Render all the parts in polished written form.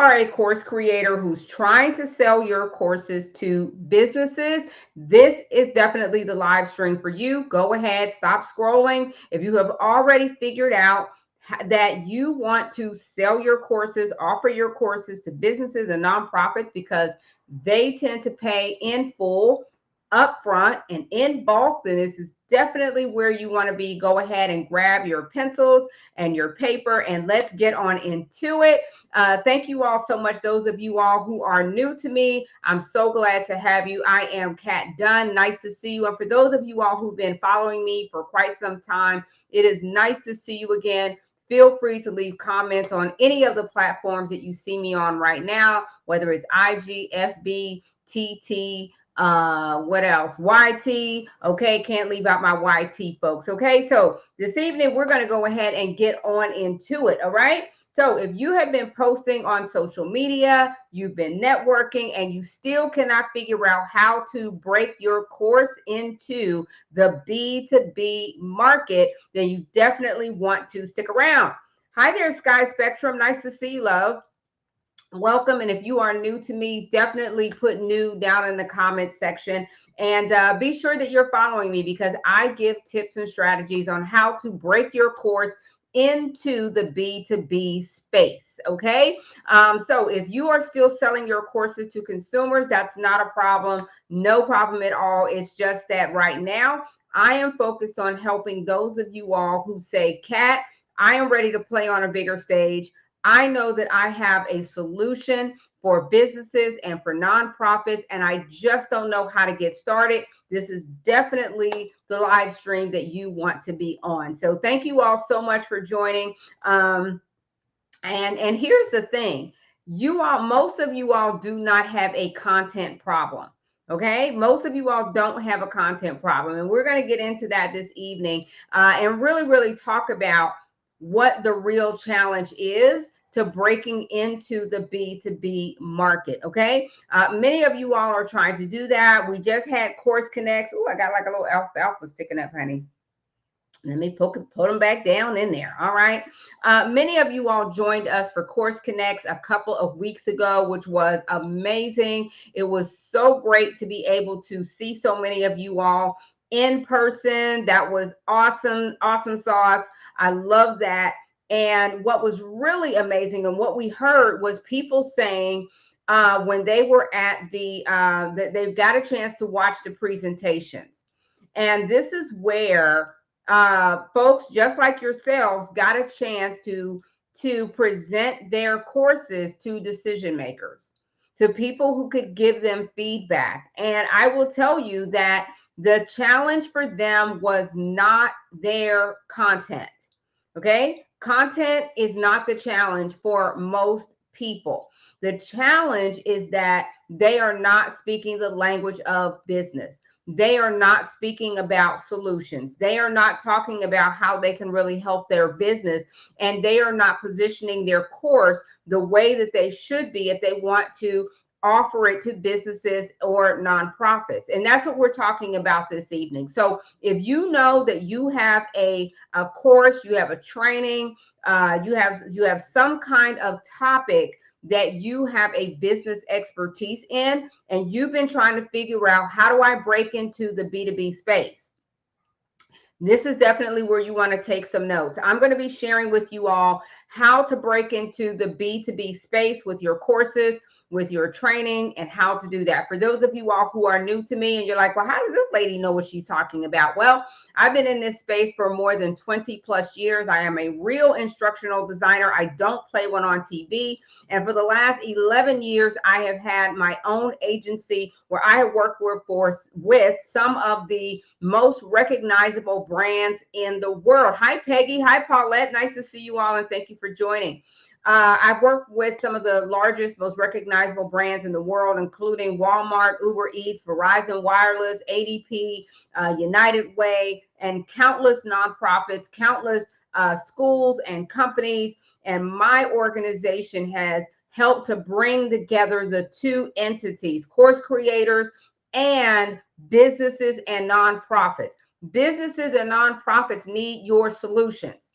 are a course creator who's trying to sell your courses to businesses, this is definitely the live stream for you. Go ahead, stop scrolling. If you have already figured out that you want to sell your courses, offer your courses to businesses and nonprofits because they tend to pay in full, upfront, and in bulk, then this is definitely where you want to be. Go ahead and grab your pencils and your paper and let's get on into it. Thank you all so much. Those of you all who are new to me, I'm so glad to have you. I am Kat Dunn. Nice to see you. And for those of you all who've been following me for quite some time, it is nice to see you again. Feel free to leave comments on any of the platforms that you see me on right now, whether it's IG, FB, TT, what else, YT. Okay, can't leave out my YT folks. Okay, so this evening we're going to go ahead and get on into it. All right, so if you have been posting on social media, you've been networking, and you still cannot figure out how to break your course into the B2B market, then you definitely want to stick around. Hi there, Sky Spectrum. Nice to see you, love. Welcome. And if you are new to me, definitely put new down in the comments section. And be sure that you're following me because I give tips and strategies on how to break your course into the B2B space. Okay. So if you are still selling your courses to consumers, that's not a problem. No problem at all. It's just that right now I am focused on helping those of you all who say, Kat, I am ready to play on a bigger stage. I know that I have a solution for businesses and for nonprofits, and I just don't know how to get started. This is definitely the live stream that you want to be on. So thank you all so much for joining. And here's the thing. Most of you all do not have a content problem. Okay, most of you all don't have a content problem, and we're going to get into that this evening and really talk about what the real challenge is to breaking into the B2B market. Okay, many of you all are trying to do that. We just had Course Connects. Oh, I got like a little alpha sticking up, honey. Let me put them back down in there. All right. Many of you all joined us for Course Connects a couple of weeks ago, which was amazing. It was so great to be able to see so many of you all in person. That was awesome. Awesome sauce. I love that. And what was really amazing and what we heard was people saying when they were at that they've got a chance to watch the presentations. And this is where folks just like yourselves got a chance to present their courses to decision makers, to people who could give them feedback. And I will tell you that the challenge for them was not their content. Okay, content is not the challenge for most people. The challenge is that they are not speaking the language of business. They are not speaking about solutions. They are not talking about how they can really help their business. And they are not positioning their course the way that they should be if they want to offer it to businesses or nonprofits. And that's what we're talking about this evening. So if you know that you have a course, you have a training, you have some kind of topic that you have a business expertise in, and you've been trying to figure out, how do I break into the B2B space? This is definitely where you want to take some notes. I'm going to be sharing with you all how to break into the B2B space with your courses, with your training, and how to do that. For those of you all who are new to me and you're like, well, how does this lady know what she's talking about? Well, I've been in this space for more than 20 plus years. I am a real instructional designer. I don't play one on TV. And for the last 11 years, I have had my own agency where I have worked with some of the most recognizable brands in the world. Hi, Peggy. Hi, Paulette. Nice to see you all, and thank you for joining. I've worked with some of the largest, most recognizable brands in the world, including Walmart, Uber Eats, Verizon Wireless, ADP, United Way, and countless nonprofits, countless schools and companies. And my organization has helped to bring together the two entities, course creators and businesses and nonprofits. Businesses and nonprofits need your solutions,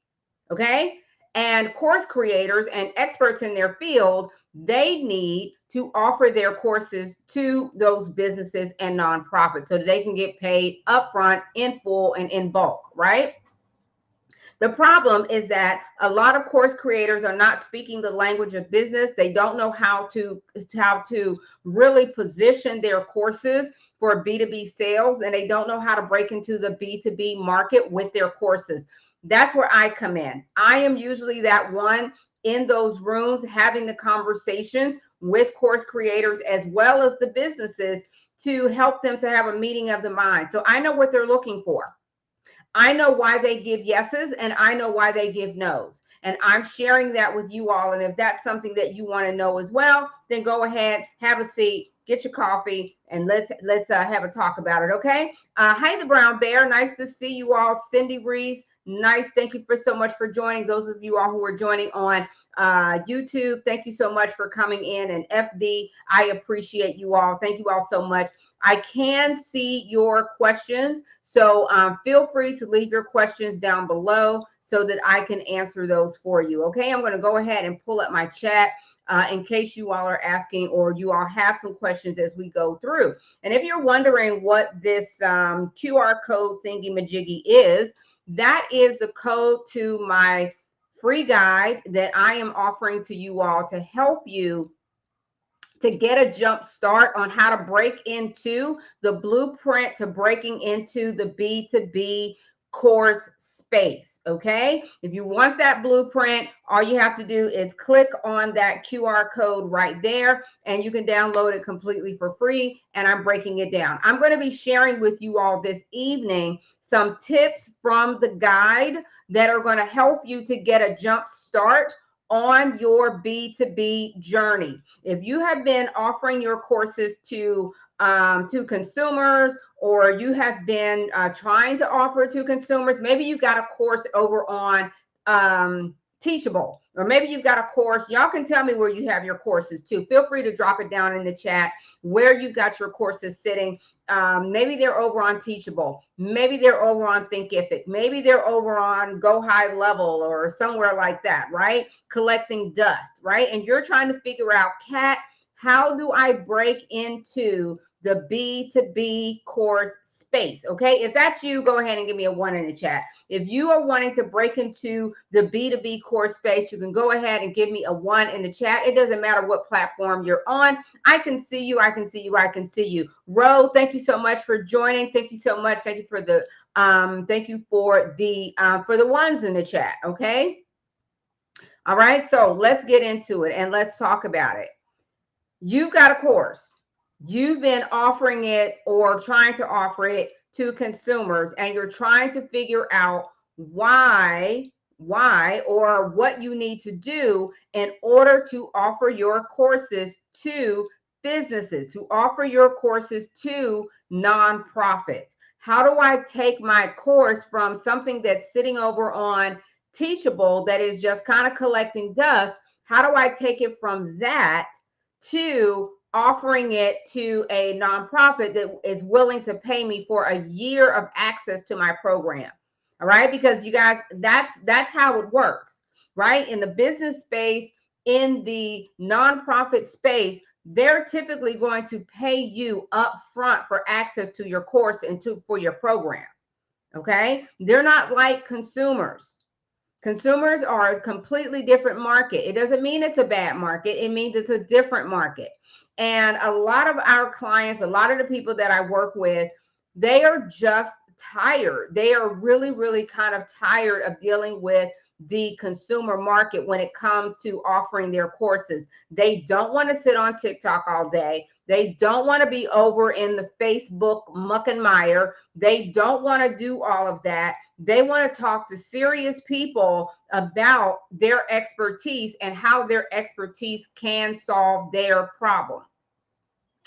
okay? And course creators and experts in their field, they need to offer their courses to those businesses and nonprofits so that they can get paid upfront, in full, and in bulk, right? The problem is that a lot of course creators are not speaking the language of business. They don't know how to really position their courses for B2B sales, and they don't know how to break into the B2B market with their courses. That's where I come in. I am usually that one in those rooms having the conversations with course creators as well as the businesses to help them to have a meeting of the mind. So I know what they're looking for. I know why they give yeses and I know why they give nos. And I'm sharing that with you all. And if that's something that you want to know as well, then go ahead, have a seat, get your coffee, and let's have a talk about it. Okay. Hi, the Brown Bear. Nice to see you all. Cindy Reese. Nice. Thank you for so much for joining. Those of you all who are joining on YouTube, thank you so much for coming in. And FB, I appreciate you all. Thank you all so much. I can see your questions, so feel free to leave your questions down below so that I can answer those for you. Okay, I'm going to go ahead and pull up my chat in case you all are asking or you all have some questions as we go through. And if you're wondering what this QR code thingy majiggy is, that is the code to my free guide that I am offering to you all to help you to get a jump start on how to break into the blueprint to breaking into the B2B course space. Okay. If you want that blueprint, all you have to do is click on that QR code right there and you can download it completely for free. And I'm breaking it down. I'm going to be sharing with you all this evening some tips from the guide that are going to help you to get a jump start on your B2B journey. If you have been offering your courses to consumers, or you have been trying to offer it to consumers, maybe you've got a course over on Teachable, or maybe you've got a course. Y'all can tell me where you have your courses too. Feel free to drop it down in the chat where you've got your courses sitting. Maybe they're over on Teachable. Maybe they're over on Thinkific. Maybe they're over on Go High Level or somewhere like that, right? Collecting dust, right? And you're trying to figure out, Kat, how do I break into the B2B course space? Okay, if that's you, go ahead and give me a 1 in the chat. If you are wanting to break into the B2B course space, you can go ahead and give me a 1 in the chat. It doesn't matter what platform you're on. I can see you. I can see you. I can see you. Ro, thank you so much for joining. Thank you so much. Thank you for the for the ones in the chat. Okay. All right. So let's get into it and let's talk about it. You've got a course. You've been offering it or trying to offer it to consumers, and you're trying to figure out why or what you need to do in order to offer your courses to businesses, to offer your courses to nonprofits. How do I take my course from something that's sitting over on Teachable that is just kind of collecting dust? How do I take it from that to offering it to a nonprofit that is willing to pay me for a year of access to my program? All right, because you guys, that's how it works, right? In the business space, in the nonprofit space, they're typically going to pay you up front for access to your course and for your program. Okay, they're not like consumers. Consumers are a completely different market. It doesn't mean it's a bad market. It means it's a different market. And a lot of our clients, a lot of the people that I work with, they are just tired. They are really, really kind of tired of dealing with the consumer market when it comes to offering their courses. They don't want to sit on TikTok all day. They don't want to be over in the Facebook muck and mire. They don't want to do all of that. They want to talk to serious people about their expertise and how their expertise can solve their problem.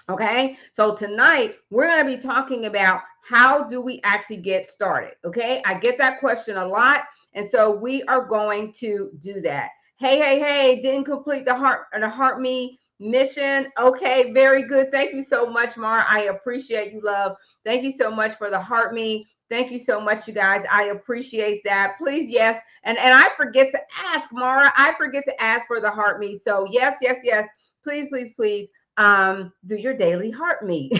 Okay, so tonight we're going to be talking about how do we actually get started. Okay, I get that question a lot, and so we are going to do that. Hey, didn't complete the Heart Me mission. Okay, very good. Thank you so much, Mara. I appreciate you, love. Thank you so much for the Heart Me. Thank you so much, you guys. I appreciate that. Please, yes. And I forget to ask, Mara. I forget to ask for the Heart Me. So yes. please, please, please do your daily heart meet.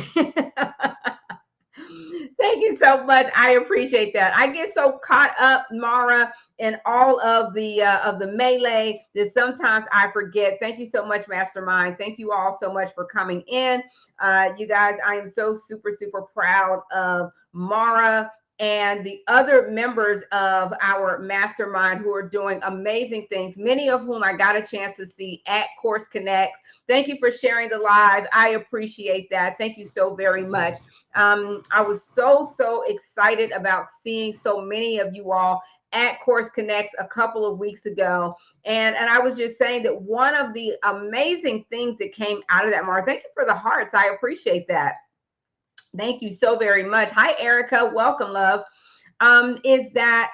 Thank you so much. I appreciate that. I get so caught up, Mara, in all of the melee that sometimes I forget. Thank you so much, Mastermind. Thank you all so much for coming in. You guys, I am so super, super proud of Mara and the other members of our mastermind who are doing amazing things, many of whom I got a chance to see at Course Connect. Thank you for sharing the live. I appreciate that. Thank you so very much. I was so excited about seeing so many of you all at Course Connect a couple of weeks ago. And I was just saying that one of the amazing things that came out of that, Mara, thank you for the hearts. I appreciate that. Thank you so very much. Hi, Erica. Welcome, love. Is that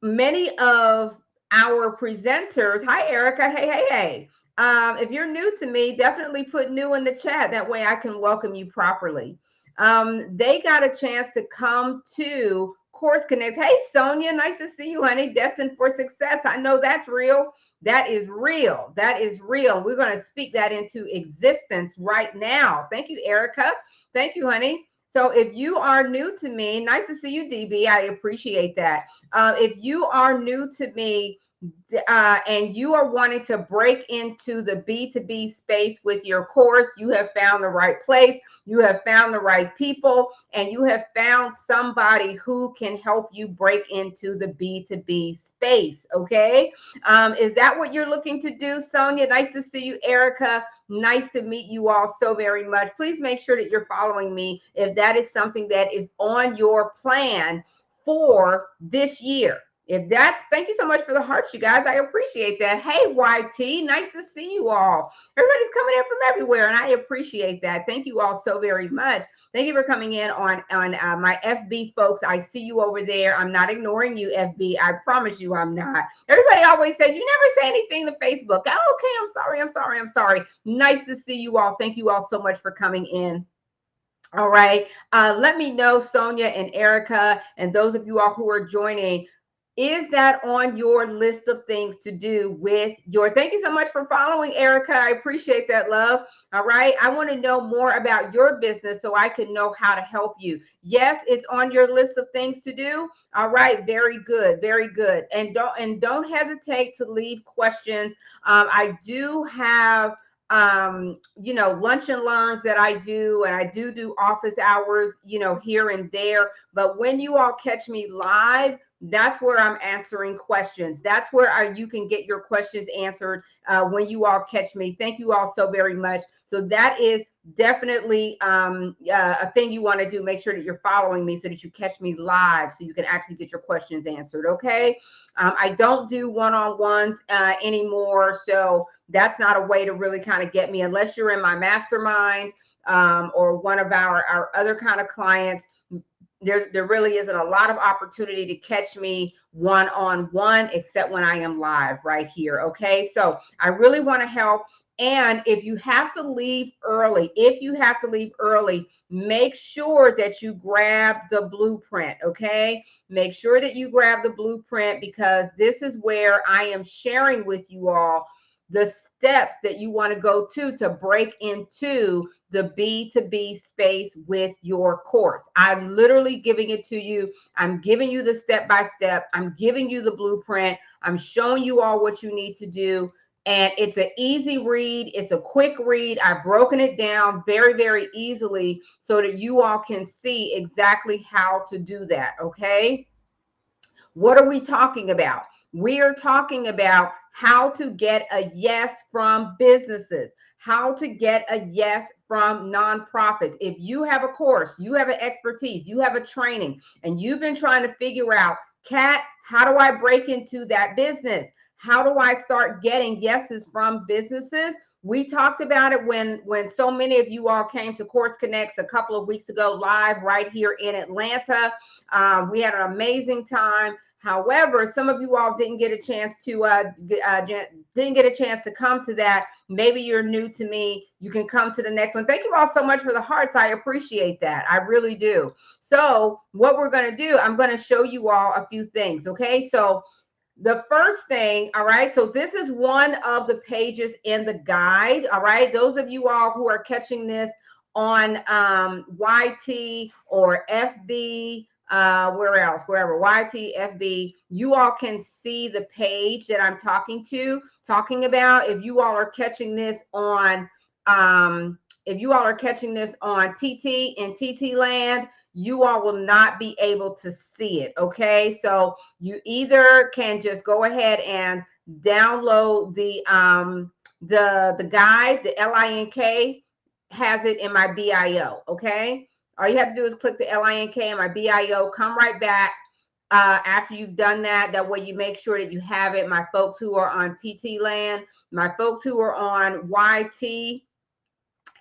many of our presenters, hi, Erica. Hey. If you're new to me, definitely put new in the chat. That way I can welcome you properly. They got a chance to come to Course Connect. Hey, Sonia, nice to see you, honey. Destined for success. I know that's real. That is real. That is real. We're going to speak that into existence right now. Thank you, Erica. Thank you, honey. So if you are new to me, nice to see you, DB. I appreciate that. If you are new to me, and you are wanting to break into the B2B space with your course, you have found the right place, you have found the right people, and you have found somebody who can help you break into the B2B space, okay? Is that what you're looking to do, Sonia? Nice to see you, Erica. Nice to meet you all so very much. Please make sure that you're following me if that is something that is on your plan for this year. If that's, thank you so much for the hearts, you guys. I appreciate that. Hey, YT, nice to see you all. Everybody's coming in from everywhere, and I appreciate that. Thank you all so very much. Thank you for coming in on my FB folks. I see you over there. I'm not ignoring you, FB. I promise you I'm not. Everybody always says, you never say anything to Facebook. Oh, okay, I'm sorry. Nice to see you all. Thank you all so much for coming in. All right. Let me know, Sonia and Erica, and those of you all who are joining, is that on your list of things to do with your, thank you so much for following, Erica. I appreciate that, love. All right. I want to know more about your business so I can know how to help you. Yes, it's on your list of things to do. All right. Very good. Very good. And don't hesitate to leave questions. I do have lunch and learns that I do, and I do office hours, here and there. But when you all catch me live, that's where I'm answering questions. That's where you can get your questions answered when you all catch me. Thank you all so very much. So that is definitely a thing you want to do. Make sure that you're following me so that you catch me live so you can actually get your questions answered. Okay. I don't do one-on-ones anymore. So that's not a way to really kind of get me unless you're in my mastermind or one of our other kind of clients. There really isn't a lot of opportunity to catch me one-on-one except when I am live right here. Okay. So I really want to help. And if you have to leave early, make sure that you grab the blueprint. Okay. Make sure that you grab the blueprint because this is where I am sharing with you all the steps that you want to go to break into the B2B space with your course. I'm literally giving it to you. I'm giving you the step-by-step. I'm giving you the blueprint. I'm showing you all what you need to do. And it's an easy read. It's a quick read. I've broken it down very, very easily so that you all can see exactly how to do that. Okay. What are we talking about? We are talking about how to get a yes from businesses, how to get a yes from nonprofits. If you have a course, you have an expertise, you have a training, and you've been trying to figure out, Kat, how do I break into that business? How do I start getting yeses from businesses? We talked about it when so many of you all came to Course Connects a couple of weeks ago live right here in Atlanta. We had an amazing time. However, some of you all didn't get a chance to come to that. Maybe you're new to me. You can come to the next one. Thank you all so much for the hearts. I appreciate that. I really do. So what we're going to do, I'm going to show you all a few things. Okay. So The first thing, all right, so this is one of the pages in the guide, all right? Those of you all who are catching this on YT or FB, where else, wherever, YT, FB, you all can see the page that I'm talking about. If you all are catching this on, if you all are catching this on TT and TT land, you all will not be able to see it, okay? So you either can just go ahead and download the guide. The LINK has it in my BIO, okay? All you have to do is click the LINK in my BIO, come right back after you've done that. That way you make sure that you have it. My folks who are on TT land, my folks who are on YT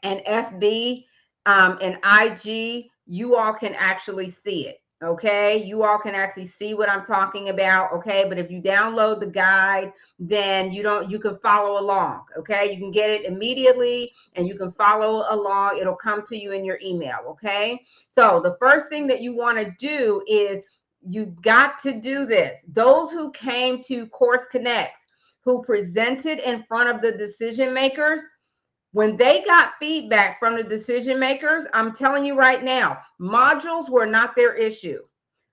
and FB and IG, you all can actually see it. Okay, you all can actually see what I'm talking about. Okay, but if you download the guide, then you can follow along. Okay, you can get it immediately and you can follow along. It'll come to you in your email. Okay, so the first thing that you want to do is you got to do this. Those who came to Course Connects, who presented in front of the decision makers, when they got feedback from the decision makers, I'm telling you right now, modules were not their issue.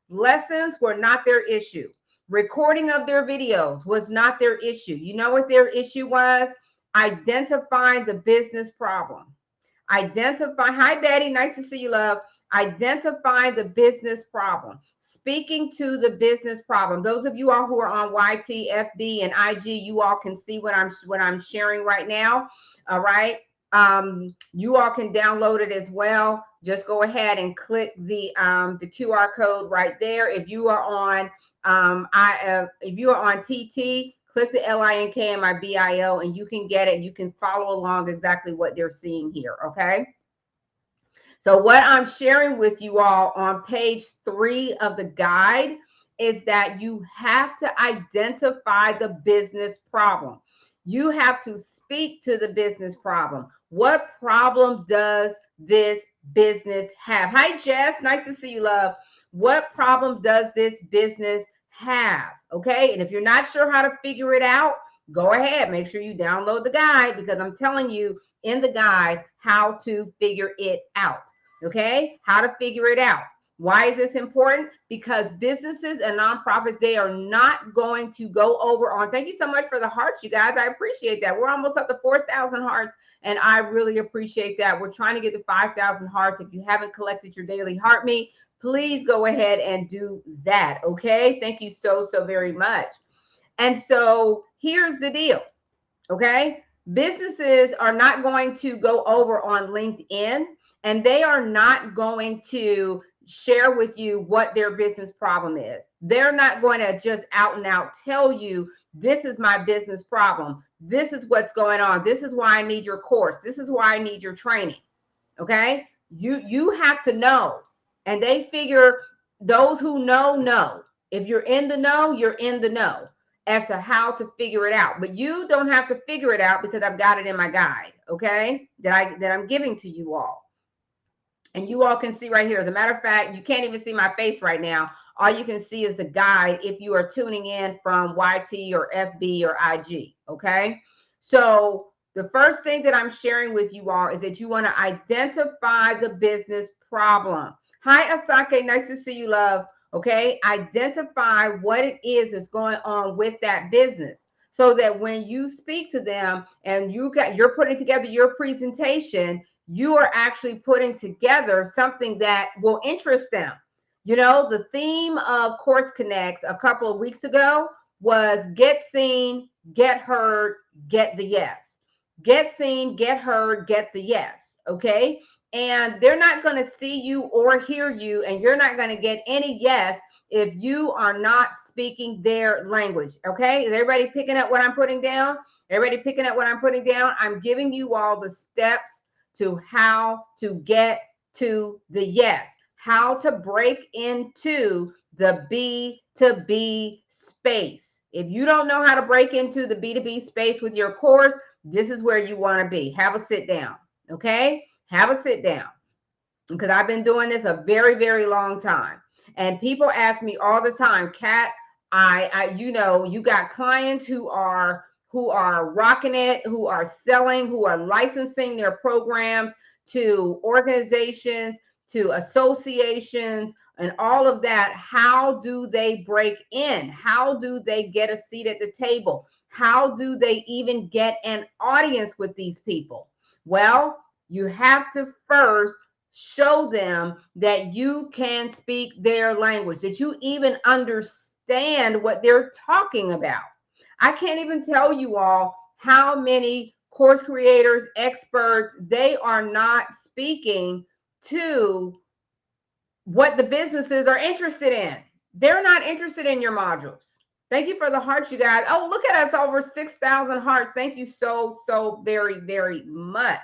Lessons were not their issue. Recording of their videos was not their issue. You know what their issue was? Identifying the business problem. Identify, hi Betty, nice to see you, love. Identify the business problem. Speaking to the business problem. Those of you all who are on YT, FB, and IG, you all can see what I'm sharing right now. All right. You all can download it as well. Just go ahead and click the QR code right there. If you are on if you are on TT, click the LINK in my BIO and you can get it. You can follow along exactly what they're seeing here, okay? So what I'm sharing with you all on page 3 of the guide is that you have to identify the business problem. You have to speak to the business problem. What problem does this business have? Hi, Jess. Nice to see you, love. What problem does this business have? Okay. And if you're not sure how to figure it out, go ahead. Make sure you download the guide because I'm telling you in the guide how to figure it out. Okay. How to figure it out. Why is this important? Because businesses and nonprofits, they are not going to go over on. Thank you so much for the hearts, you guys. I appreciate that. We're almost up to 4,000 hearts, and I really appreciate that. We're trying to get to 5,000 hearts. If you haven't collected your daily heart me, please go ahead and do that. Okay. Thank you so very much. And so here's the deal. Okay. Businesses are not going to go over on LinkedIn and they are not going to share with you what their business problem is. They're not going to just out and out tell you, this is my business problem. This is what's going on. This is why I need your course. This is why I need your training. Okay. You have to know. And they figure those who know. If you're in the know, you're in the know as to how to figure it out. But you don't have to figure it out because I've got it in my guide, okay? That I'm giving to you all. And you all can see right here. As a matter of fact, you can't even see my face right now. All you can see is the guide if you are tuning in from YT or FB or IG, okay? So the first thing that I'm sharing with you all is that you want to identify the business problem. Hi, Asake. Nice to see you, love. Okay, identify what it is that's going on with that business so that when you speak to them and you're putting together your presentation, you are actually putting together something that will interest them. You know, the theme of Course Connects a couple of weeks ago was get seen, get heard, get the yes. Get seen, get heard, get the yes. Okay. And they're not going to see you or hear you, and you're not going to get any yes if you are not speaking their language. Okay. Is everybody picking up what I'm putting down? Everybody picking up what I'm putting down? I'm giving you all the steps to how to get to the yes, how to break into the B2B space. If you don't know how to break into the B2B space with your course, this is where you want to be. Have a sit down. Okay. Have a sit down, because I've been doing this a very long time. And people ask me all the time, Kat, You got clients who are rocking it, who are selling, who are licensing their programs to organizations, to associations, and all of that. How do they break in? How do they get a seat at the table? How do they even get an audience with these people? Well, you have to first show them that you can speak their language, that you even understand what they're talking about. I can't even tell you all how many course creators, experts, they are not speaking to what the businesses are interested in. They're not interested in your modules. Thank you for the hearts, you guys. Oh, look at us, over 6,000 hearts. Thank you so very, very much.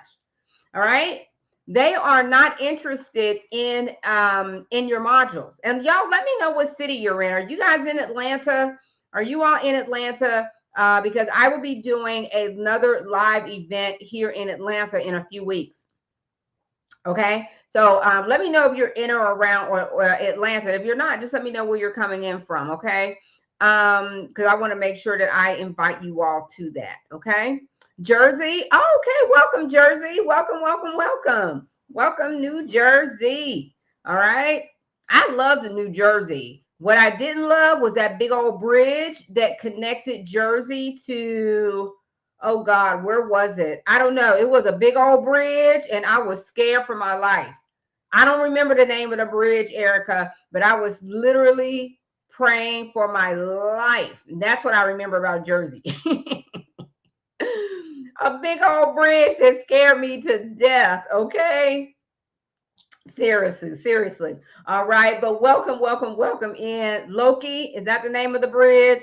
All right. They are not interested in your modules. And y'all, let me know what city you're in. Are you guys in Atlanta? Are you all in Atlanta? Because I will be doing another live event here in Atlanta in a few weeks. Okay. So let me know if you're in or around or Atlanta. If you're not, just let me know where you're coming in from. Okay. Because I want to make sure that I invite you all to that. Okay. Jersey. Oh, okay. Welcome, Jersey. Welcome, welcome, welcome. Welcome, New Jersey. All right. I loved New Jersey. What I didn't love was that big old bridge that connected Jersey to, oh God, where was it? I don't know. It was a big old bridge and I was scared for my life. I don't remember the name of the bridge, Erica, but I was literally praying for my life. And that's what I remember about Jersey. A big old bridge that scared me to death. Okay. Seriously. All right. But welcome in. Loki, is that the name of the bridge?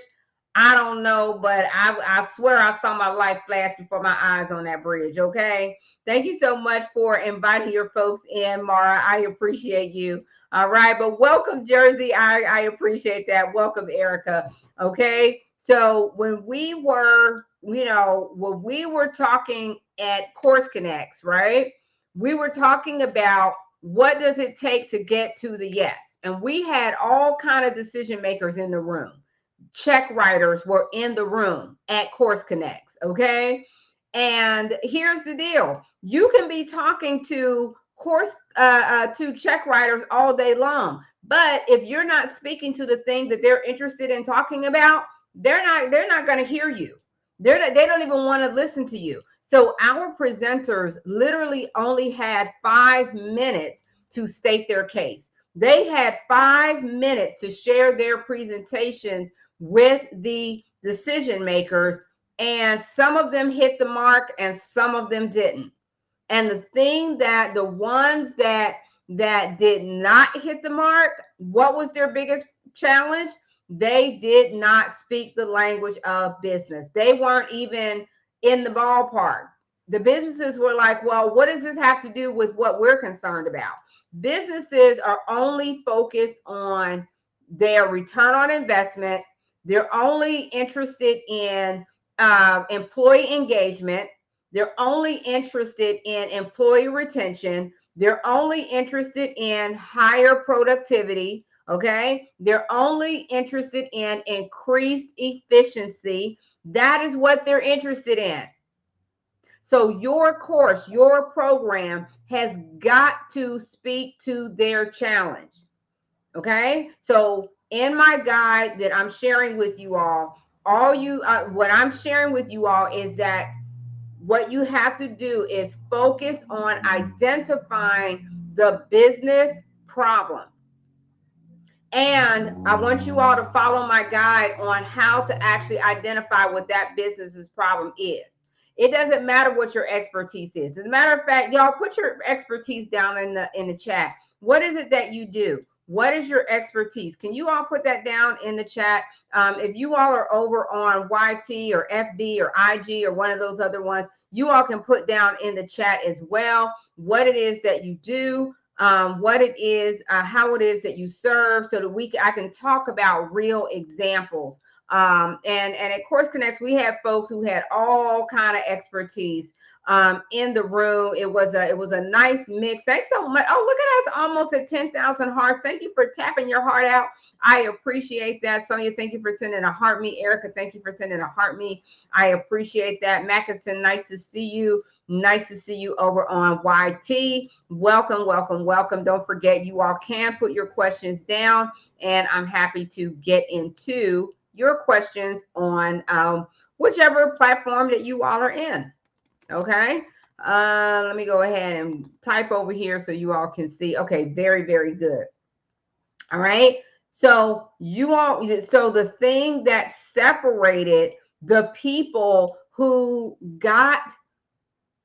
I don't know, but I swear I saw my life flash before my eyes on that bridge. Okay. Thank you so much for inviting your folks in, Mara. I appreciate you. All right. But welcome, Jersey. I appreciate that. Welcome, Erica. Okay. So when we were talking at Course Connects, right? We were talking about what does it take to get to the yes. And we had all kind of decision makers in the room. Check writers were in the room at Course Connects, okay? And here's the deal. You can be talking to to check writers all day long, but if you're not speaking to the thing that they're interested in talking about, they're not going to hear you. They don't even want to listen to you. So our presenters literally only had 5 minutes to state their case. They had 5 minutes to share their presentations with the decision makers, and some of them hit the mark and some of them didn't. And the ones that did not hit the mark, what was their biggest challenge? They did not speak the language of business. They weren't even in the ballpark. The businesses were like, well, what does this have to do with what we're concerned about? Businesses are only focused on their return on investment. They're only interested in employee engagement. They're only interested in employee retention. They're only interested in higher productivity. Okay. They're only interested in increased efficiency. That is what they're interested in. So your course, your program has got to speak to their challenge. Okay. So in my guide that I'm sharing with you all, what I'm sharing with you all is that what you have to do is focus on identifying the business problem. And I want you all to follow my guide on how to actually identify what that business's problem is. It doesn't matter what your expertise is. As a matter of fact, y'all put your expertise down in the chat. What is it that you do? What is your expertise? Can you all put that down in the chat? If you all are over on YT or FB or IG or one of those other ones, you all can put down in the chat as well what it is that you do, what it is, how it is that you serve, so that I can talk about real examples. And at Course Connects, we have folks who had all kind of expertise. in the room. It was a nice mix. Thanks so much. Oh, look at us, almost at 10,000 hearts. Thank you for tapping your heart out. I appreciate that. Sonia, thank you for sending a heart me. Erica, thank you for sending a heart me. I appreciate that. Mackinson, nice to see you. Nice to see you over on YT. Welcome, welcome, welcome. Don't forget, you all can put your questions down, and I'm happy to get into your questions on whichever platform that you all are in. Okay. Let me go ahead and type over here so you all can see. Okay, very, very good. All right. So the thing that separated the people who got,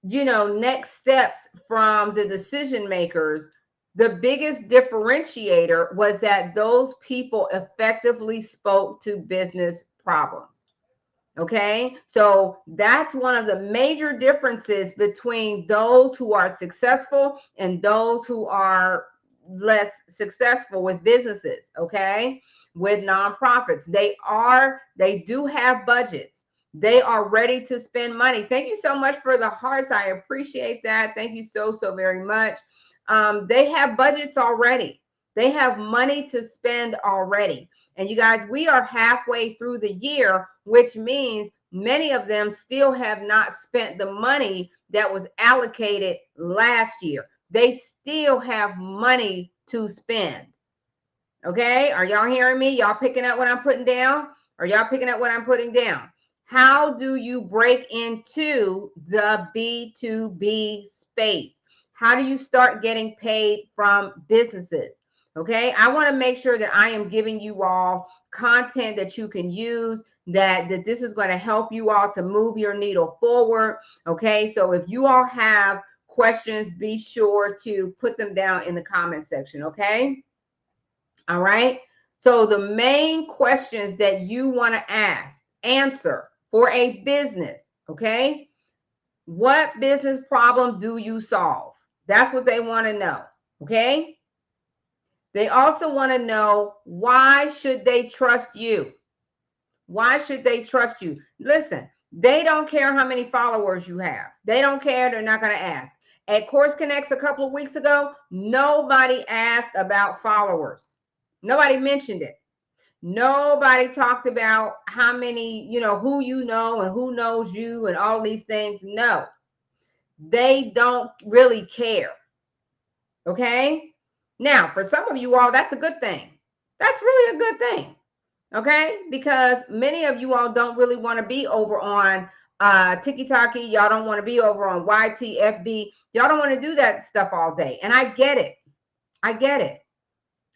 next steps from the decision makers, the biggest differentiator was that those people effectively spoke to business problems. Okay, so that's one of the major differences between those who are successful and those who are less successful with businesses. Okay, with nonprofits, they do have budgets. They are ready to spend money. Thank you so much for the hearts. I appreciate that. Thank you so very much. They have budgets already. They have money to spend already. And you guys, we are halfway through the year, which means many of them still have not spent the money that was allocated last year. They still have money to spend. Okay, are y'all hearing me? Y'all picking up what I'm putting down? Are y'all picking up what I'm putting down? How do you break into the B2B space? How do you start getting paid from businesses? Okay, I want to make sure that I am giving you all content that you can use, that this is going to help you all to move your needle forward. Okay, so if you all have questions, be sure to put them down in the comment section. Okay. All right. So the main questions that you want to answer for a business, okay? What business problem do you solve? That's what they want to know, okay? They also want to know, why should they trust you? Why should they trust you? Listen, they don't care how many followers you have. They don't care. They're not going to ask. At Course Connects a couple of weeks ago, nobody asked about followers. Nobody mentioned it. Nobody talked about how many, who you know and who knows you and all these things. No, they don't really care. Okay. Now, for some of you all, that's a good thing. That's really a good thing. Okay. Because many of you all don't really want to be over on TikTok. Y'all don't want to be over on YTFB. Y'all don't want to do that stuff all day. And I get it. I get it.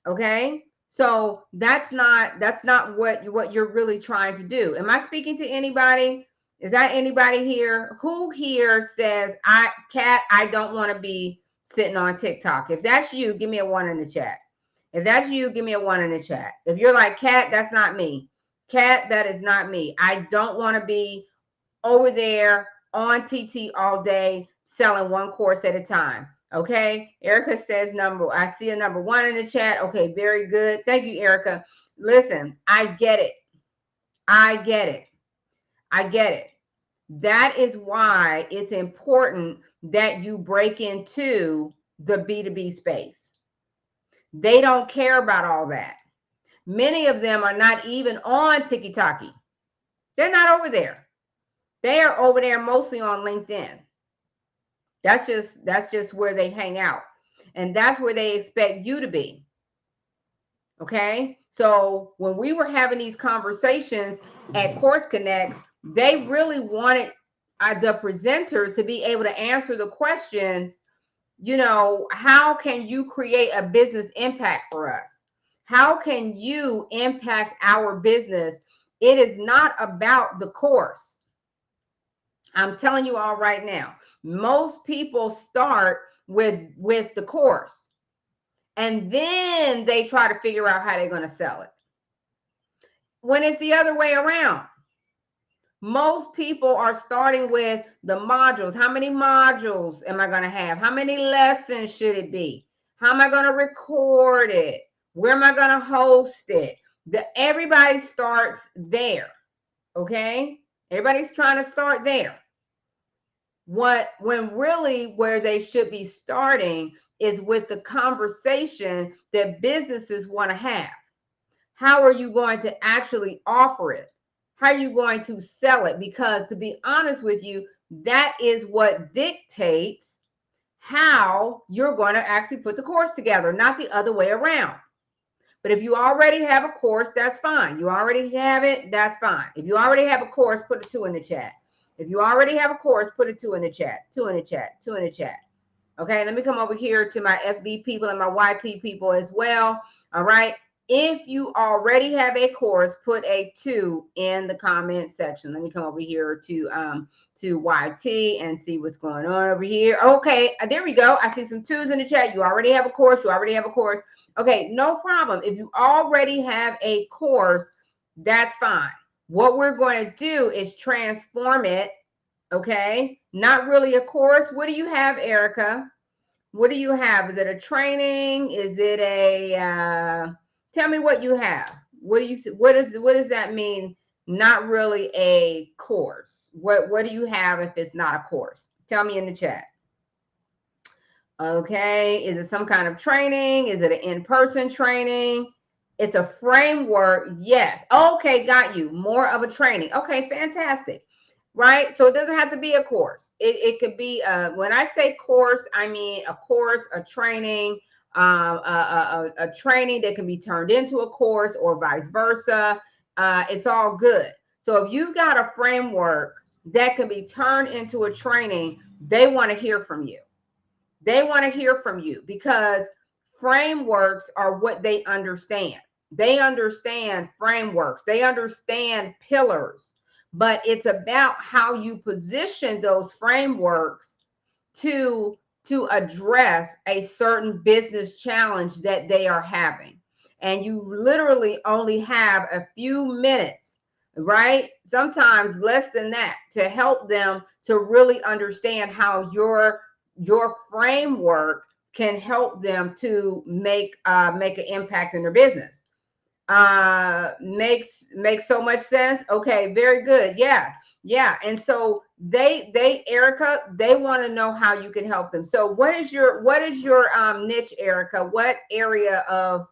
Okay. So that's not what you're really trying to do. Am I speaking to anybody? Is that anybody here? Who here says, Kat, I don't want to be sitting on TikTok? If that's you, give me a 1 in the chat. If that's you, give me a 1 in the chat. If you're like, Kat, that's not me. Kat, that is not me. I don't want to be over there on TT all day selling one course at a time. Okay. Erica says I see a number 1 in the chat. Okay. Very good. Thank you, Erica. Listen, I get it. I get it. I get it. That is why it's important that you break into the B2B space. They don't care about all that. Many of them are not even on TikTok. They're not over there. They are over there mostly on LinkedIn. That's just where they hang out. And that's where they expect you to be. Okay. So when we were having these conversations at Course Connects, they really wanted the presenters to be able to answer the questions, how can you create a business impact for us? How can you impact our business? It is not about the course. I'm telling you all right now, most people start with the course, and then they try to figure out how they're going to sell it. When it's the other way around, most people are starting with the modules. How many modules am I going to have? How many lessons should it be? How am I going to record it? Where am I going to host it? Everybody starts there. Okay. Everybody's trying to start there. when really where they should be starting is with the conversation that businesses want to have. How are you going to actually offer it? How are you going to sell it? Because to be honest with you, that is what dictates how you're going to actually put the course together, not the other way around. But if you already have a course, that's fine. You already have it, that's fine. If you already have a course, put a 2 in the chat. If you already have a course, put a 2 in the chat, 2 in the chat, 2 in the chat. Okay, let me come over here to my FB people and my YT people as well. All right. If you already have a course, put a 2 in the comment section. Let me come over here to YT and see what's going on over here. Okay, there we go. I see some 2s in the chat. You already have a course. You already have a course. Okay, no problem. If you already have a course, that's fine. What we're going to do is transform it. Okay, not really a course. What do you have, Erica? What do you have? Is it a training? Is it a tell me what you have. What does that mean? Not really a course. What do you have if it's not a course? Tell me in the chat. Okay, is it some kind of training? Is it an in-person training? It's a framework. Yes. Okay, got you. More of a training. Okay, fantastic. Right? So it doesn't have to be a course. It could be, when I say course, I mean a course, a training, a training that can be turned into a course or vice versa. It's all good. So if you've got a framework that can be turned into a training, they want to hear from you. They want to hear from you because frameworks are what they understand. They understand frameworks. They understand pillars, but it's about how you position those frameworks to address a certain business challenge that they are having. And you literally only have a few minutes, right? Sometimes less than that, to help them to really understand how your framework can help them to make an impact in their business. Makes so much sense. Okay, very good. Yeah. And so they Erica, they want to know how you can help them. So what is your niche, Erica? What area of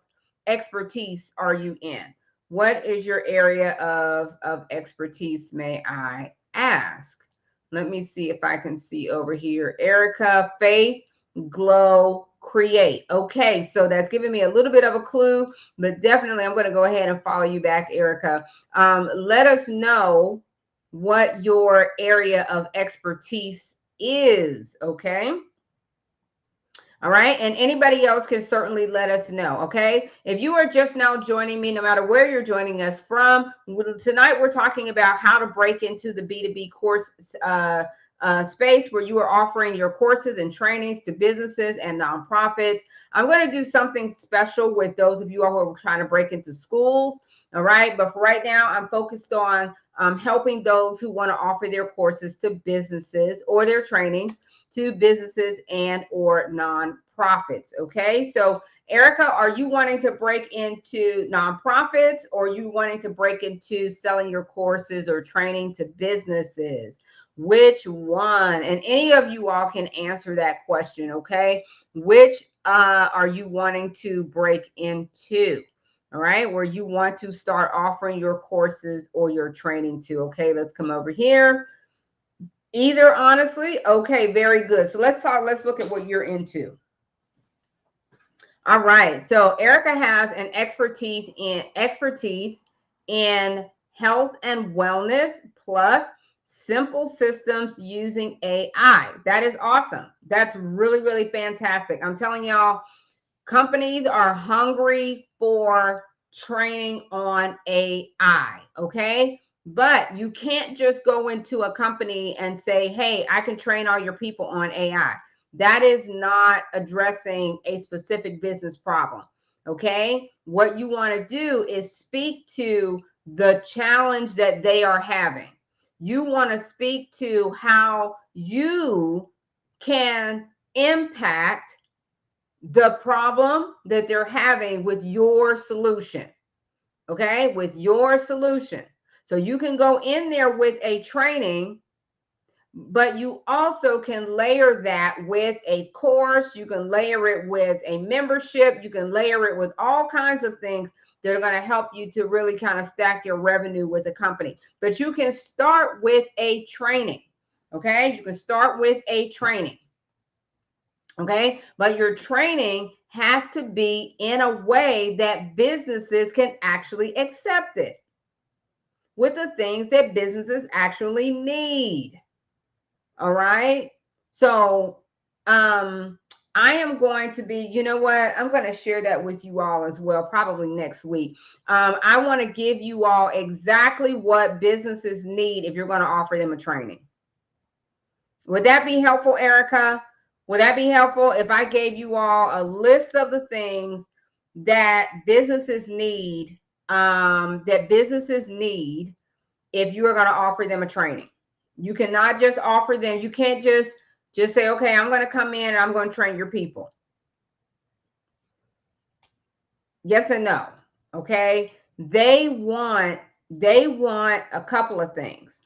expertise are you in? What is your area of expertise, may I ask? Let me see if I can see over here. Erica, faith, glow, create. Okay, so that's giving me a little bit of a clue, but definitely I'm going to go ahead and follow you back, Erica. Let us know what your area of expertise is, okay? All right. And anybody else can certainly let us know. Okay. If you are just now joining me, no matter where you're joining us from, tonight we're talking about how to break into the B2B course space where you are offering your courses and trainings to businesses and nonprofits. I'm going to do something special with those of you who are trying to break into schools. All right. But for right now, I'm focused on helping those who want to offer their courses to businesses or their trainings to businesses and or nonprofits. Okay, so Erica, are you wanting to break into nonprofits or are you wanting to break into selling your courses or training to businesses? Which one? And any of you all can answer that question. Okay, which are you wanting to break into? All right, where you want to start offering your courses or your training to. Okay, let's come over here. Either, honestly. Okay, very good. So let's look at what you're into. All right. So Erica has an expertise in health and wellness plus simple systems using AI. That is awesome. That's really, really fantastic. I'm telling y'all, companies are hungry for training on AI. Okay. But you can't just go into a company and say, hey, I can train all your people on AI. That is not addressing a specific business problem. Okay. What you want to do is speak to the challenge that they are having. You want to speak to how you can impact the problem that they're having with your solution. Okay. With your solution. So you can go in there with a training, But you also can layer that with a course. You can layer it with a membership. You can layer it with all kinds of things that are going to help you to really kind of stack your revenue with a company. But you can start with a training. Okay. You can start with a training. Okay. But your training has to be in a way that businesses can actually accept it, with the things that businesses actually need. All right. So I am going to be, you know what? I'm going to share that with you all as well, probably next week. I want to give you all exactly what businesses need if you're going to offer them a training. Would that be helpful, Erica? Would that be helpful if I gave you all a list of the things that businesses need, if you are going to offer them a training? You cannot just offer them. You can't just say, okay, I'm going to come in and I'm going to train your people. Yes and no. Okay. They want a couple of things.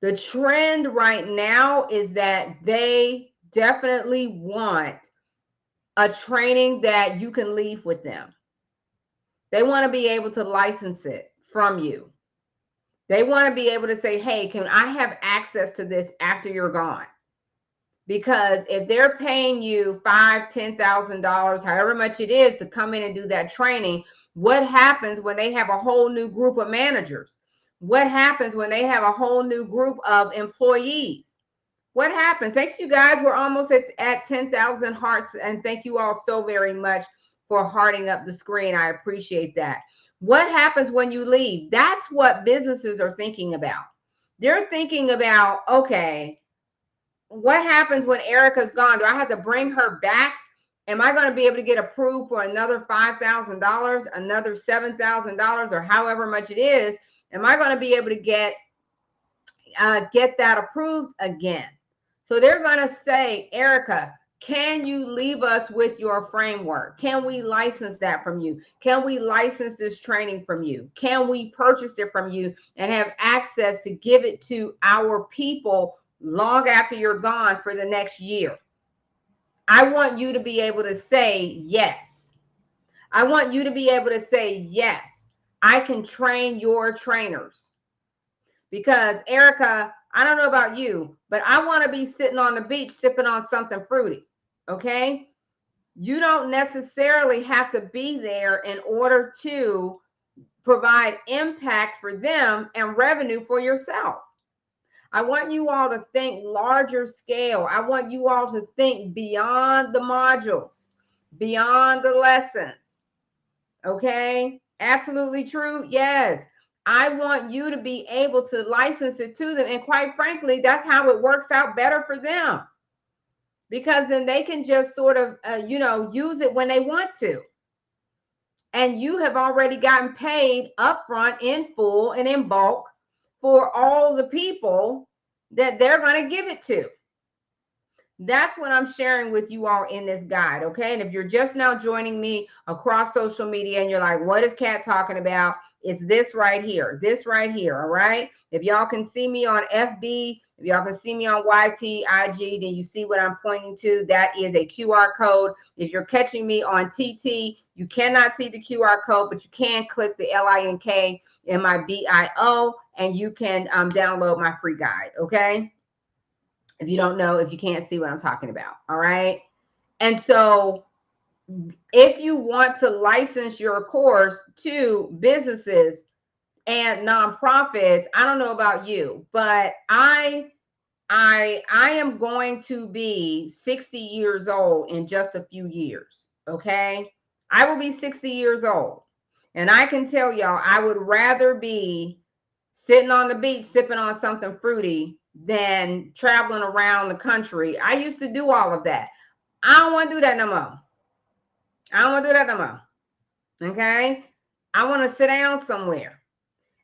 The trend right now is that they definitely want a training that you can leave with them. They want to be able to license it from you. They want to be able to say, hey, can I have access to this after you're gone? Because if they're paying you $5,000, $10,000, however much it is to come in and do that training, what happens when they have a whole new group of managers? What happens when they have a whole new group of employees? What happens? Thanks, you guys. We're almost at 10,000 hearts. And thank you all so very much for hearting up the screen. I appreciate that. What happens when you leave? That's what businesses are thinking about. They're thinking about, okay, what happens when Erica's gone? Do I have to bring her back? Am I going to be able to get approved for another $5,000, another $7,000, or however much it is? Am I going to be able to get that approved again? So they're going to say, Erica, can you leave us with your framework? Can we license that from you? Can we license this training from you? Can we purchase it from you and have access to give it to our people long after you're gone for the next year? I want you to be able to say yes. I want you to be able to say yes. I can train your trainers. Because Erica, I don't know about you, but I want to be sitting on the beach sipping on something fruity. Okay. You don't necessarily have to be there in order to provide impact for them and revenue for yourself. I want you all to think larger scale. I want you all to think beyond the modules, beyond the lessons. Okay. Absolutely true. Yes. I want you to be able to license it to them. And quite frankly, that's how it works out better for them. Because then they can just sort of, use it when they want to. And you have already gotten paid upfront in full and in bulk for all the people that they're going to give it to. That's what I'm sharing with you all in this guide, okay? And if you're just now joining me across social media and you're like, what is Kat talking about? It's this right here, all right? If y'all can see me on FB, if y'all can see me on YT, IG, then you see what I'm pointing to. That is a QR code. If you're catching me on TT, you cannot see the QR code, but you can click the LINK in my bio and you can download my free guide, okay? If you don't know, if you can't see what I'm talking about. All right. And so if you want to license your course to businesses and nonprofits, I don't know about you, but I am going to be 60 years old in just a few years. Okay. I will be 60 years old. And I can tell y'all, I would rather be sitting on the beach sipping on something fruity than traveling around the country. I used to do all of that. I don't want to do that no more. Okay. I want to sit down somewhere.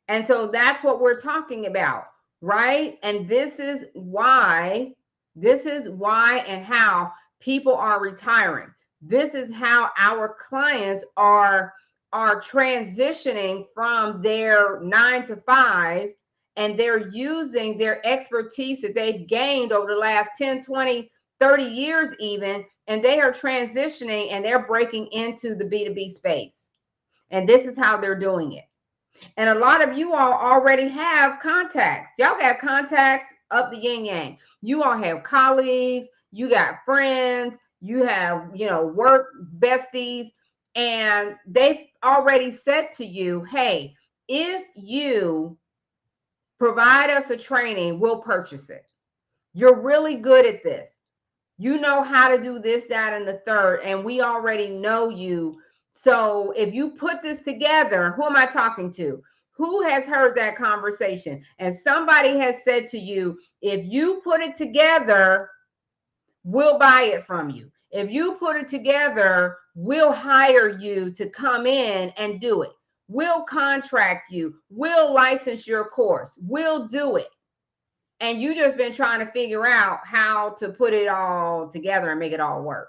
And so that's what we're talking about, right? And this is why and how people are retiring. This is how our clients are transitioning from their 9 to 5 and they're using their expertise that they've gained over the last 10, 20, 30 years even, and they are transitioning and they're breaking into the B2B space. And this is how they're doing it. And a lot of you all already have contacts. Y'all have contacts up the yin yang. You all have colleagues, you got friends, you have, work besties, and they've already said to you, hey, if you provide us a training, we'll purchase it. You're really good at this. You know how to do this, that, and the third, and we already know you. So if you put this together, who am I talking to? Who has heard that conversation? And somebody has said to you, if you put it together, we'll buy it from you. If you put it together, we'll hire you to come in and do it. We'll contract you. We'll license your course. We'll do it. And you just been trying to figure out how to put it all together and make it all work.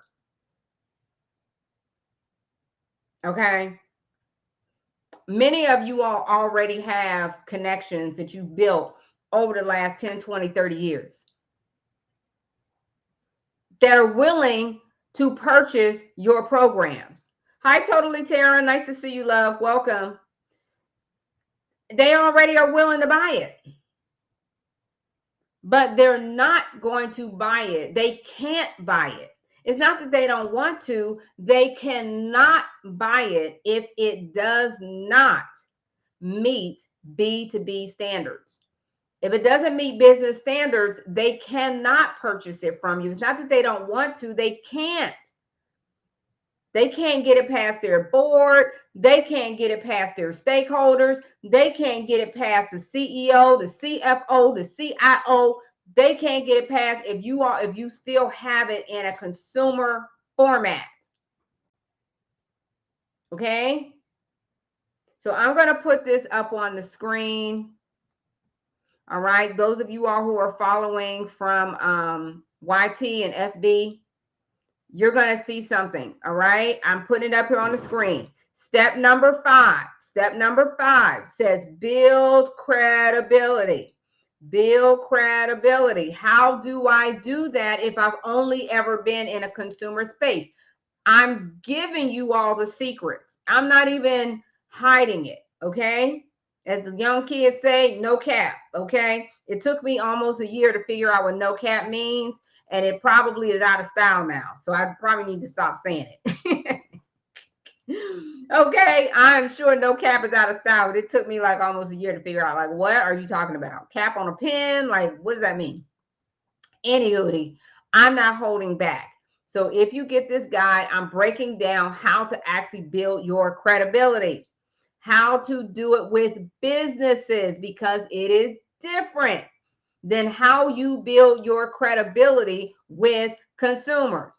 Okay. Many of you all already have connections that you've built over the last 10, 20, 30 years that are willing to purchase your programs. Hi, Totally Tara. Nice to see you, love. Welcome. They already are willing to buy it. But they're not going to buy it. They can't buy it. It's not that they don't want to. They cannot buy it if it does not meet B2B standards. If it doesn't meet business standards, they cannot purchase it from you. It's not that they don't want to. They can't. They can't get it past their board. They can't get it past their stakeholders. They can't get it past the CEO, the CFO, the CIO. They can't get it past if you still have it in a consumer format. Okay? So I'm going to put this up on the screen. All right. Those of you all who are following from YT and FB, you're going to see something. All right. I'm putting it up here on the screen. Step number 5. Step number 5 says build credibility. Build credibility. How do I do that if I've only ever been in a consumer space? I'm giving you all the secrets. I'm not even hiding it. Okay. As the young kids say, no cap. Okay. It took me almost a year to figure out what no cap means. And it probably is out of style now. So I probably need to stop saying it. Okay, I'm sure no cap is out of style, but it took me like almost a year to figure out, like, what are you talking about? Cap on a pen? Like, what does that mean? Anywho, I'm not holding back. So if you get this guide, I'm breaking down how to actually build your credibility, how to do it with businesses, because it is different than how you build your credibility with consumers.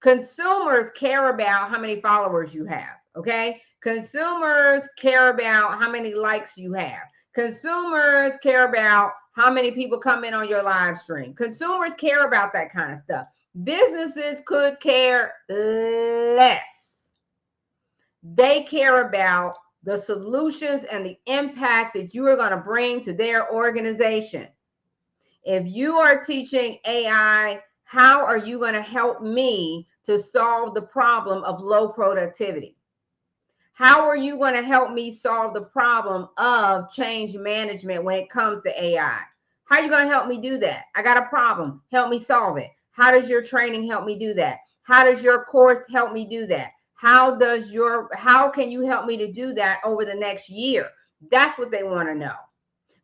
Consumers care about how many followers you have, okay? Consumers care about how many likes you have. Consumers care about how many people come in on your live stream. Consumers care about that kind of stuff. Businesses could care less. They care about the solutions and the impact that you are going to bring to their organization. If you are teaching AI, how are you going to help me to solve the problem of low productivity? How are you going to help me solve the problem of change management when it comes to AI? How are you going to help me do that? I got a problem. Help me solve it. How does your training help me do that? How does your course help me do that? How can you help me to do that over the next year? That's what they want to know.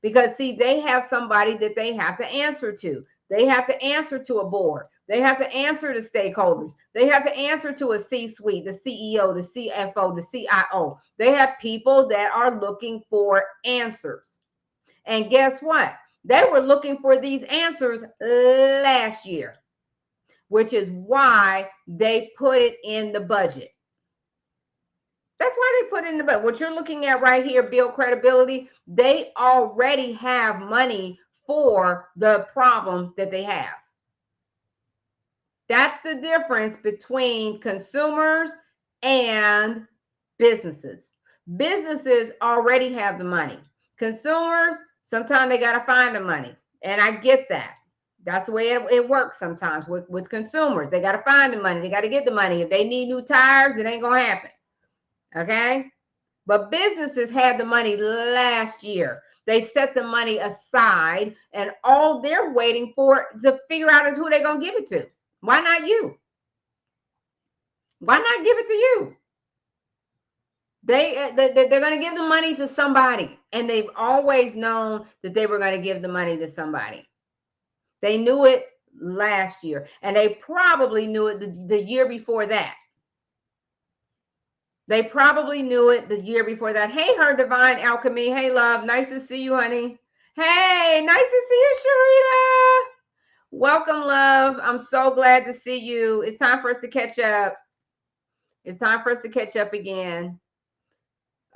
Because see, they have somebody that they have to answer to. They have to answer to a board. They have to answer to stakeholders. They have to answer to a C-suite, the CEO, the CFO, the CIO. They have people that are looking for answers. And guess what? They were looking for these answers last year, which is why they put it in the budget. That's why they put it in the budget. What you're looking at right here, build credibility, they already have money for the problem that they have. That's the difference between consumers and businesses. Businesses already have the money. Consumers Sometimes they got to find the money. And I get that. That's the way it works sometimes with consumers. They got to find the money. They got to get the money. If they need new tires, it ain't going to happen. Okay? But businesses had the money last year. They set the money aside, and all they're waiting for to figure out is who they're going to give it to. Why not you? Why not give it to you? They're going to give the money to somebody, and they've always known that they were going to give the money to somebody. They knew it last year, and they probably knew it the year before that. They probably knew it the year before that. Hey, Her Divine Alchemy. Hey, love. Nice to see you, honey. Hey, nice to see you, Sharita. Welcome, love. I'm so glad to see you. It's time for us to catch up. It's time for us to catch up again.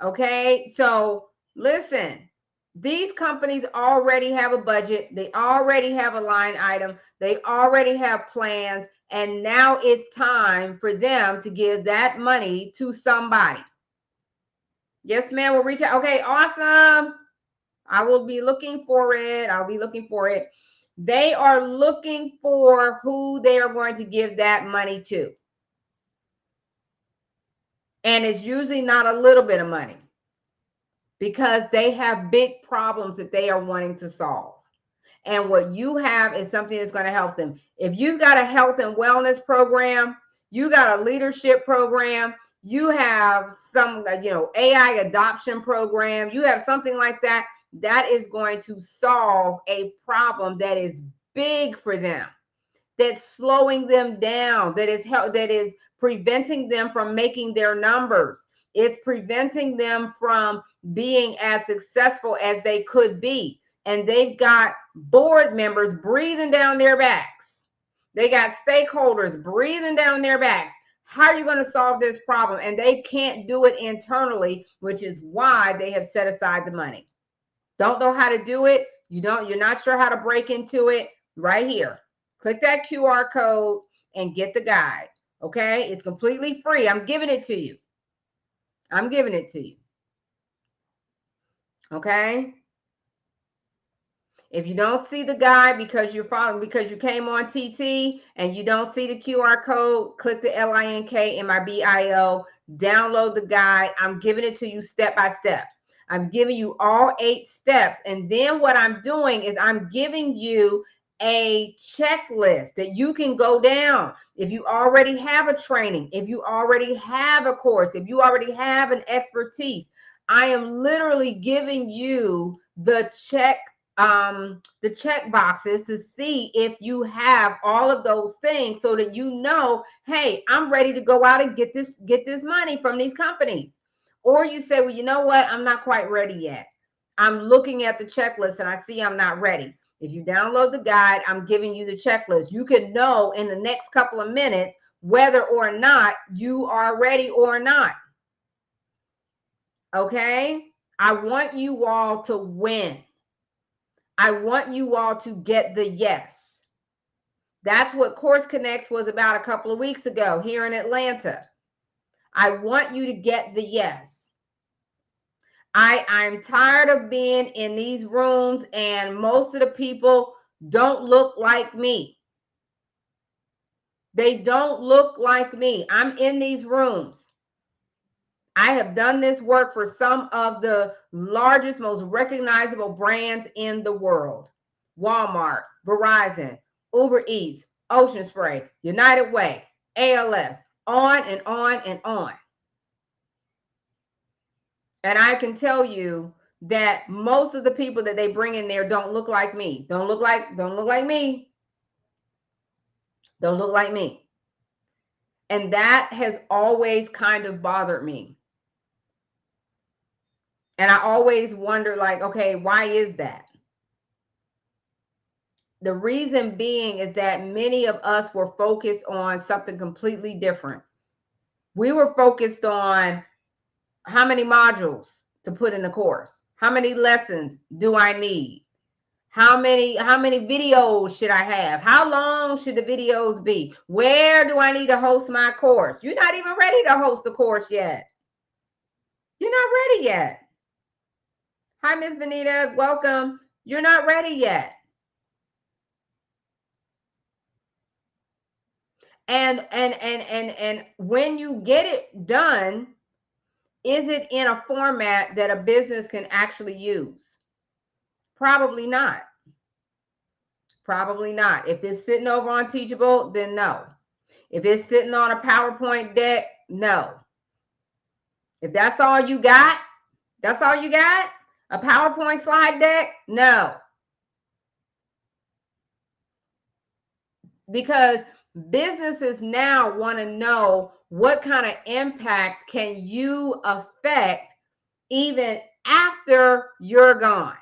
Okay, so listen. These companies already have a budget. They already have a line item. They already have plans. And now it's time for them to give that money to somebody. Yes, ma'am. We'll reach out. Okay, awesome. I will be looking for it. I'll be looking for it. They are looking for who they are going to give that money to. And it's usually not a little bit of money, because they have big problems that they are wanting to solve. And what you have is something that's going to help them. If you've got a health and wellness program, you got a leadership program, you have some, AI adoption program, you have something like that, that is going to solve a problem that is big for them, that's slowing them down, that is preventing them from making their numbers. It's preventing them from being as successful as they could be. And they've got board members breathing down their backs. They got stakeholders breathing down their backs. How are you going to solve this problem? And they can't do it internally, which is why they have set aside the money. Don't know how to do it? You're not sure how to break into it? Right here. Click that QR code and get the guide. Okay? It's completely free. I'm giving it to you. I'm giving it to you. Okay? If you don't see the guide because you came on TT and you don't see the QR code, click the link in my bio, download the guide. I'm giving it to you step by step. I'm giving you all 8 steps. And then what I'm doing is I'm giving you a checklist that you can go down. If you already have a training, if you already have a course, if you already have an expertise, I am literally giving you the check boxes to see if you have all of those things, so that you know, hey, I'm ready to go out and get this money from these companies. Or you say, well, you know what, I'm not quite ready yet. I'm looking at the checklist and I see I'm not ready. If you download the guide, I'm giving you the checklist. You can know in the next couple of minutes whether or not you are ready or not. Okay? I want you all to win. I want you all to get the yes. That's what Course Connects was about a couple of weeks ago here in Atlanta. I want you to get the yes. I'm tired of being in these rooms and most of the people don't look like me. They don't look like me. I'm in these rooms. I have done this work for some of the largest, most recognizable brands in the world. Walmart, Verizon, Uber Eats, Ocean Spray, United Way, ALS, on and on and on. And I can tell you that most of the people that they bring in there don't look like me. Don't look like me. Don't look like me. And that has always kind of bothered me. And I always wonder, like, okay, why is that? The reason being is that many of us were focused on something completely different. We were focused on how many modules to put in the course. How many lessons do I need? How many videos should I have? How long should the videos be? Where do I need to host my course? You're not even ready to host the course yet. You're not ready yet. Hi, Miss Vanita. Welcome. You're not ready yet. And when you get it done, is it in a format that a business can actually use? Probably not. Probably not. If it's sitting over on Teachable, then no. If it's sitting on a PowerPoint deck, no. If that's all you got, that's all you got? A PowerPoint slide deck? No. Because businesses now want to know what kind of impact can you affect even after you're gone.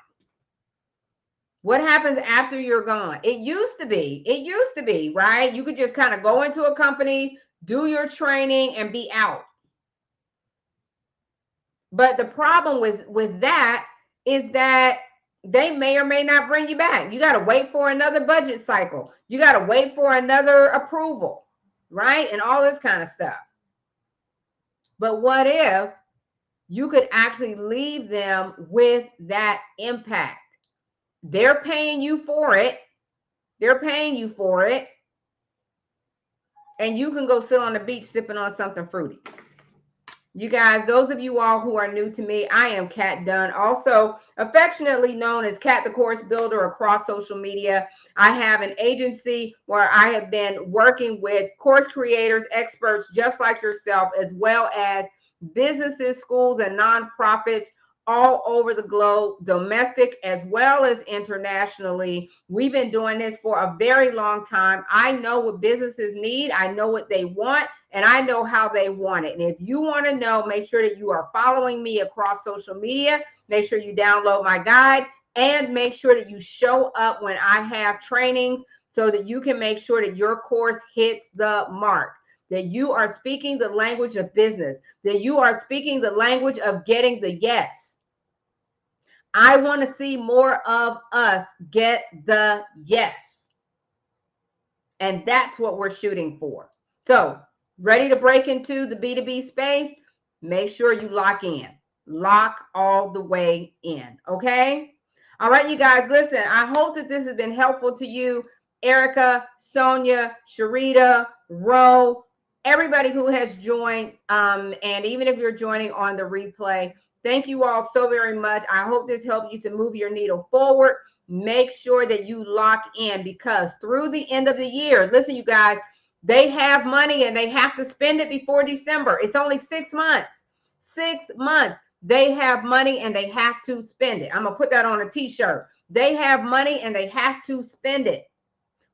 What happens after you're gone? It used to be, right? You could just kind of go into a company, do your training, and be out. But the problem with that is that they may or may not bring you back. You got to wait for another budget cycle. You got to wait for another approval, right? And all this kind of stuff. But what if you could actually leave them with that impact? They're paying you for it. They're paying you for it. And you can go sit on the beach sipping on something fruity. You guys, those of you all who are new to me, I am Kat Dunn, also affectionately known as Kat the Course Builder across social media. I have an agency where I have been working with course creators, experts just like yourself, as well as businesses, schools, and nonprofits all over the globe, domestic as well as internationally. We've been doing this for a very long time. I know what businesses need. I know what they want, and I know how they want it. And if you want to know, make sure that you are following me across social media. Make sure you download my guide and make sure that you show up when I have trainings so that you can make sure that your course hits the mark, that you are speaking the language of business, that you are speaking the language of getting the yes. I want to see more of us get the yes. And that's what we're shooting for. So, ready to break into the B2B space? Make sure you lock in. Lock all the way in, okay? All right, you guys, listen, I hope that this has been helpful to you. Erica, Sonia, Sharita, Ro, everybody who has joined, and even if you're joining on the replay, thank you all so very much. I hope this helped you to move your needle forward. Make sure that you lock in, because through the end of the year, listen, you guys, they have money and they have to spend it before December. It's only 6 months. 6 months. They have money and they have to spend it. I'm going to put that on a t-shirt. They have money and they have to spend it.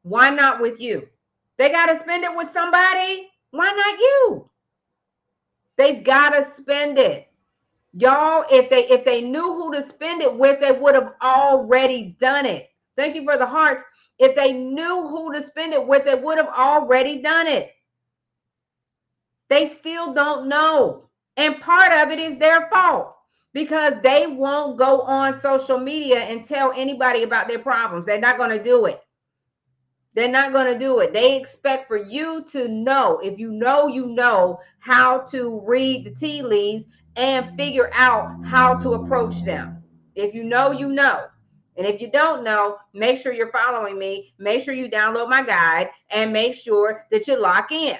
Why not with you? They got to spend it with somebody. Why not you? They've got to spend it. Y'all, if they knew who to spend it with, they would have already done it. Thank you for the hearts. If they knew who to spend it with, they would have already done it. They still don't know. And part of it is their fault, because they won't go on social media and tell anybody about their problems. They're not going to do it. They're not going to do it. They expect for you to know. If you know how to read the tea leaves and figure out how to approach them. If you know, you know. And if you don't know, make sure you're following me. Make sure you download my guide and make sure that you lock in,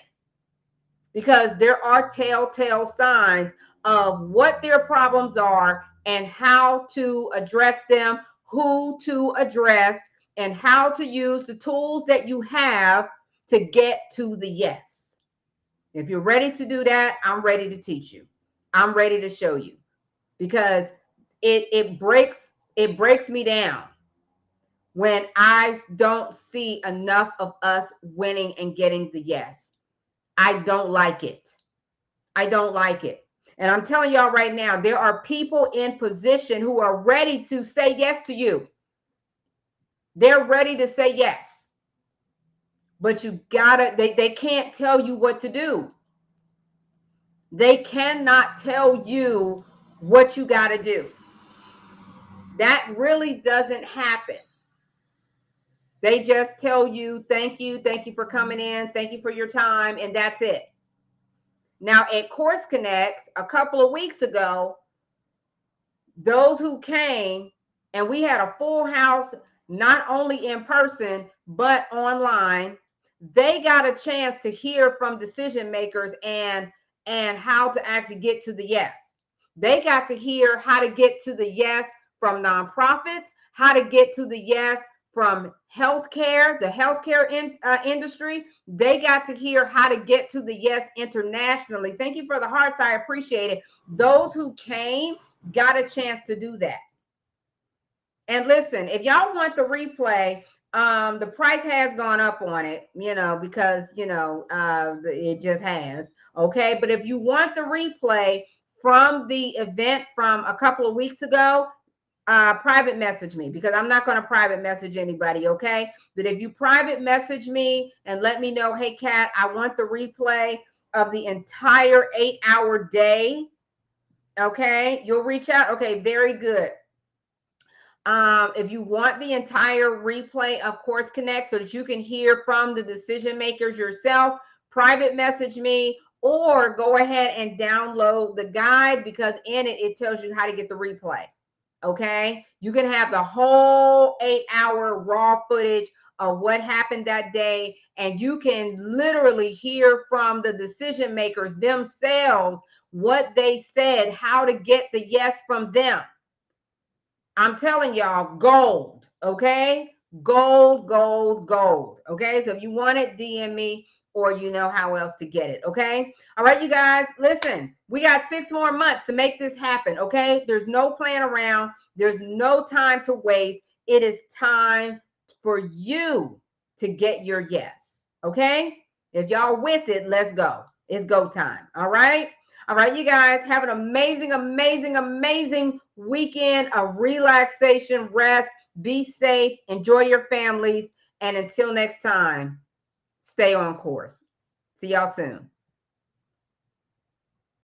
because there are telltale signs of what their problems are and how to address them, who to address, and how to use the tools that you have to get to the yes. If you're ready to do that, I'm ready to teach you. I'm ready to show you, because it breaks me down when I don't see enough of us winning and getting the yes. I don't like it. I don't like it. And I'm telling y'all right now, there are people in position who are ready to say yes to you. They're ready to say yes. But you gotta, they can't tell you what to do. They cannot tell you what you gotta do. That really doesn't happen. They just tell you, thank you for coming in, thank you for your time, and that's it. Now at Course Connects, a couple of weeks ago, those who came, and we had a full house, not only in person, but online, they got a chance to hear from decision makers and how to actually get to the yes. They got to hear how to get to the yes from nonprofits, how to get to the yes from healthcare, the healthcare industry. They got to hear how to get to the yes internationally. Thank you for the hearts. I appreciate it. Those who came got a chance to do that. And listen, if y'all want the replay, the price has gone up on it, because it just has. Okay, but if you want the replay from the event from a couple of weeks ago, private message me, because I'm not going to private message anybody. Okay, but if you private message me and let me know, hey Kat, I want the replay of the entire 8-hour day. Okay, you'll reach out. Okay, very good. If you want the entire replay of Course Connect so that you can hear from the decision makers yourself, private message me or go ahead and download the guide, because in it, it tells you how to get the replay. Okay, you can have the whole 8-hour raw footage of what happened that day, and you can literally hear from the decision makers themselves what they said, how to get the yes from them. I'm telling y'all, gold, okay? Gold, gold, gold, okay? So if you want it, DM me, or you know how else to get it, okay? All right, you guys, listen, we got 6 more months to make this happen, okay? There's no playing around. There's no time to waste. It is time for you to get your yes, okay? If y'all with it, let's go. It's go time, all right? All right, you guys, have an amazing, amazing, amazing weekend of relaxation, rest, be safe, enjoy your families, and until next time, stay on course. See y'all soon.